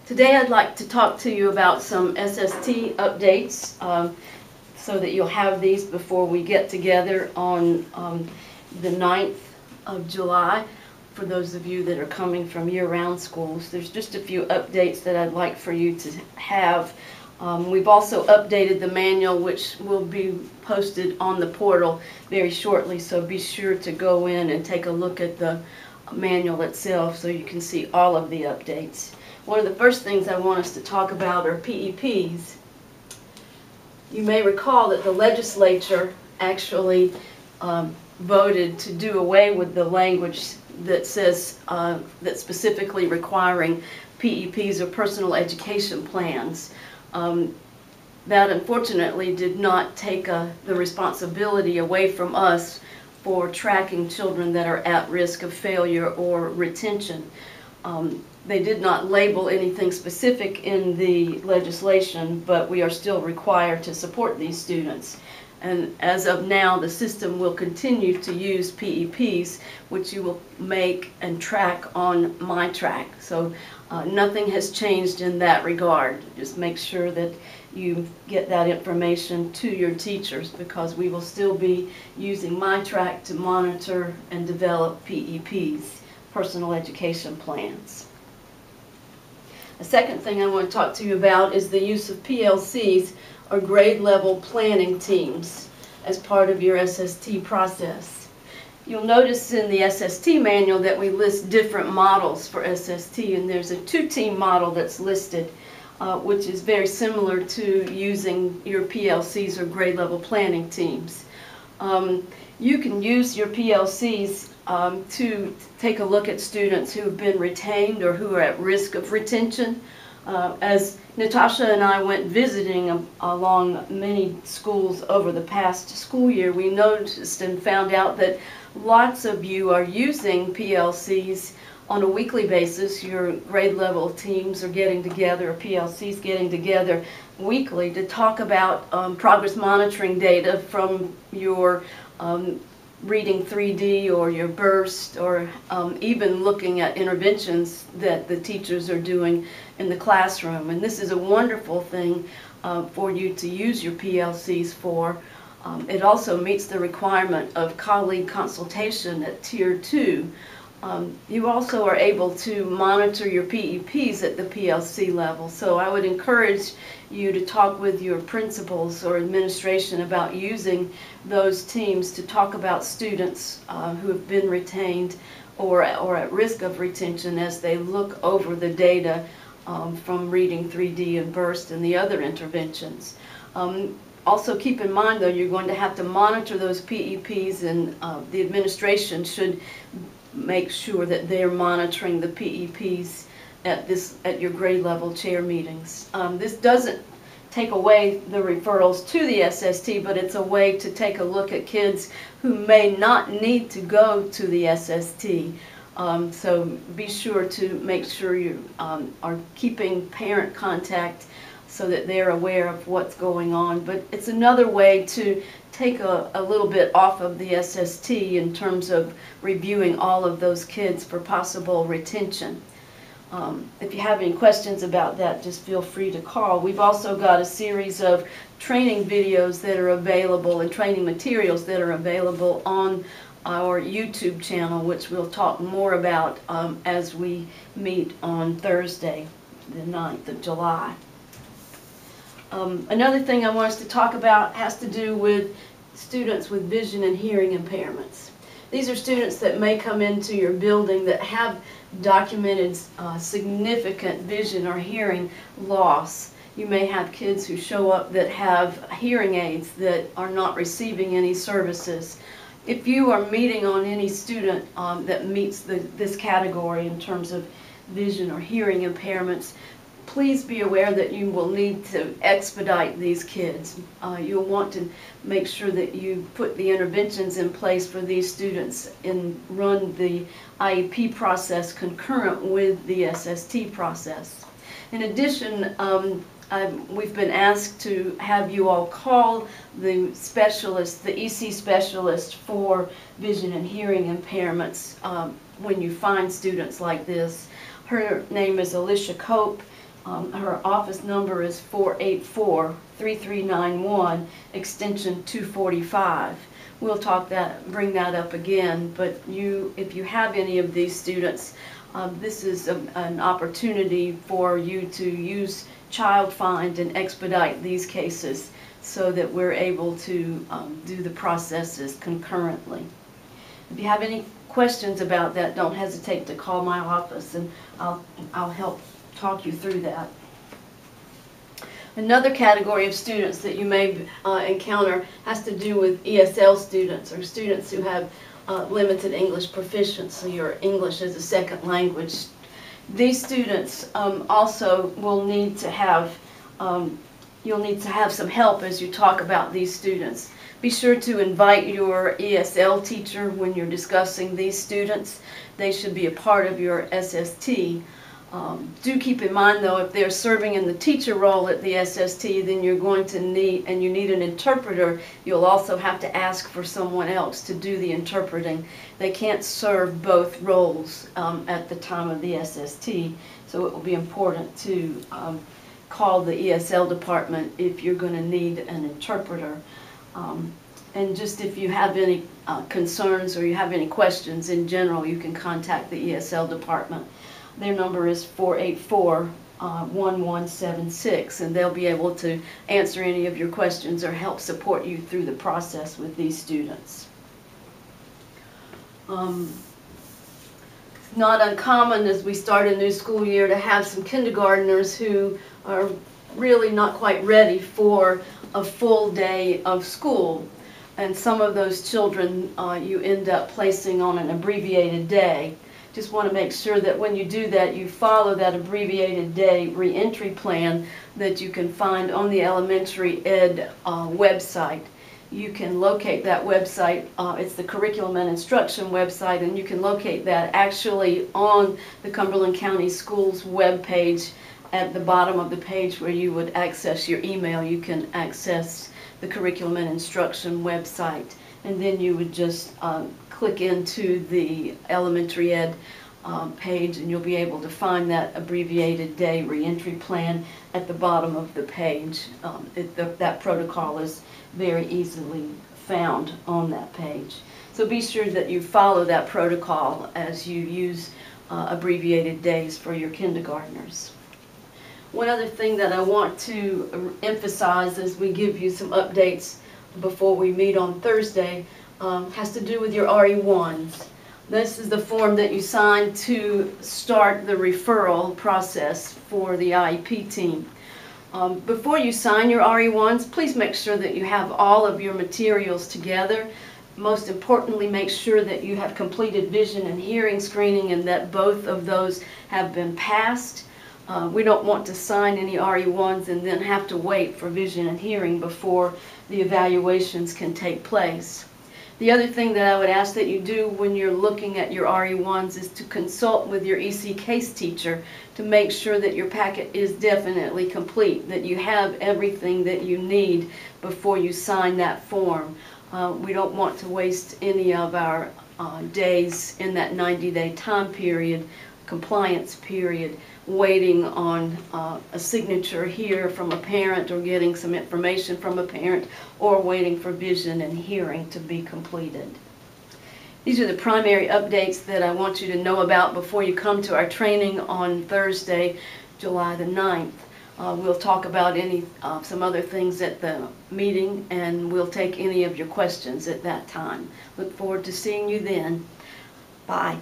Today I'd like to talk to you about some SST updates so that you'll have these before we get together on the 9th of July. For those of you that are coming from year-round schools, there's just a few updates that I'd like for you to have. We've also updated the manual, which will be posted on the portal very shortly, so be sure to go in and take a look at the manual itself so you can see all of the updates. One of the first things I want us to talk about are PEPs. You may recall that the legislature actually voted to do away with the language that says that's specifically requiring PEPs or personal education plans. That unfortunately did not take the responsibility away from us for tracking children that are at risk of failure or retention. They did not label anything specific in the legislation, but we are still required to support these students. And as of now, the system will continue to use PEPs, which you will make and track on MyTrack. So nothing has changed in that regard. Just make sure that you get that information to your teachers, because we will still be using MyTrack to monitor and develop PEPs, personal education plans. The second thing I want to talk to you about is the use of PLCs, or grade level planning teams, as part of your SST process. You'll notice in the SST manual that we list different models for SST, and there's a 2-team model that's listed, which is very similar to using your PLCs or grade level planning teams. You can use your PLCs to take a look at students who have been retained or who are at risk of retention. As Natasha and I went visiting along many schools over the past school year, we noticed and found out that lots of you are using PLCs on a weekly basis. Your grade level teams are getting together, or PLCs getting together weekly to talk about progress monitoring data from your Reading 3D or your burst, or even looking at interventions that the teachers are doing in the classroom. And this is a wonderful thing for you to use your PLCs for. It also meets the requirement of colleague consultation at Tier 2. You also are able to monitor your PEPs at the PLC level. So I would encourage you to talk with your principals or administration about using those teams to talk about students who have been retained or at risk of retention as they look over the data from Reading 3D and burst and the other interventions. Also keep in mind, though, you're going to have to monitor those PEPs, and the administration should make sure that they're monitoring the PEPs at your grade level chair meetings. This doesn't take away the referrals to the SST, but it's a way to take a look at kids who may not need to go to the SST. So be sure to make sure you are keeping parent contact so that they're aware of what's going on. But it's another way to take a little bit off of the SST in terms of reviewing all of those kids for possible retention. If you have any questions about that, just feel free to call. We've also got a series of training videos that are available and training materials that are available on our YouTube channel, which we'll talk more about as we meet on Thursday, the 9th of July. Another thing I want us to talk about has to do with students with vision and hearing impairments. These are students that may come into your building that have documented significant vision or hearing loss. You may have kids who show up that have hearing aids that are not receiving any services. If you are meeting on any student that meets this category in terms of vision or hearing impairments, please be aware that you will need to expedite these kids. You'll want to make sure that you put the interventions in place for these students and run the IEP process concurrent with the SST process. In addition, we've been asked to have you all call the specialist, the EC specialist for vision and hearing impairments when you find students like this. Her name is Alicia Cope, Her office number is 484-3391, extension 245. We'll bring that up again, but if you have any of these students, this is an opportunity for you to use Child Find and expedite these cases so that we're able to do the processes concurrently. If you have any questions about that, don't hesitate to call my office and I'll help talk you through that. Another category of students that you may encounter has to do with ESL students, or students who have limited English proficiency or English as a second language. These students also will need to have, you'll need to have some help as you talk about these students. Be sure to invite your ESL teacher when you're discussing these students. They should be a part of your SST. Do keep in mind, though, if they're serving in the teacher role at the SST, then you're going to need, and you need an interpreter, you'll also have to ask for someone else to do the interpreting. They can't serve both roles at the time of the SST, so it will be important to call the ESL department if you're going to need an interpreter. And just if you have any concerns or you have any questions in general, you can contact the ESL department. Their number is 484-1176, and they'll be able to answer any of your questions or help support you through the process with these students. It's not uncommon as we start a new school year to have some kindergartners who are really not quite ready for a full day of school. And some of those children you end up placing on an abbreviated day. Just want to make sure that when you do that, you follow that abbreviated day reentry plan that you can find on the elementary ed website. You can locate that website, it's the Curriculum and Instruction website, and you can locate that actually on the Cumberland County Schools webpage. At the bottom of the page where you would access your email, you can access the Curriculum and Instruction website, and then you would just click into the elementary ed page, and you'll be able to find that abbreviated day reentry plan at the bottom of the page. That protocol is very easily found on that page. So be sure that you follow that protocol as you use abbreviated days for your kindergartners. One other thing that I want to emphasize as we give you some updates before we meet on Thursday has to do with your RE1s. This is the form that you sign to start the referral process for the IEP team. Before you sign your RE1s, please make sure that you have all of your materials together. Most importantly, make sure that you have completed vision and hearing screening and that both of those have been passed. We don't want to sign any RE1s and then have to wait for vision and hearing before the evaluations can take place. The other thing that I would ask that you do when you're looking at your RE1s is to consult with your EC case teacher to make sure that your packet is definitely complete, that you have everything that you need before you sign that form. We don't want to waste any of our days in that 90-day time period, compliance period, waiting on a signature here from a parent or getting some information from a parent or waiting for vision and hearing to be completed. These are the primary updates that I want you to know about before you come to our training on Thursday, July the 9th. We'll talk about some other things at the meeting, and we'll take any of your questions at that time. Look forward to seeing you then. Bye.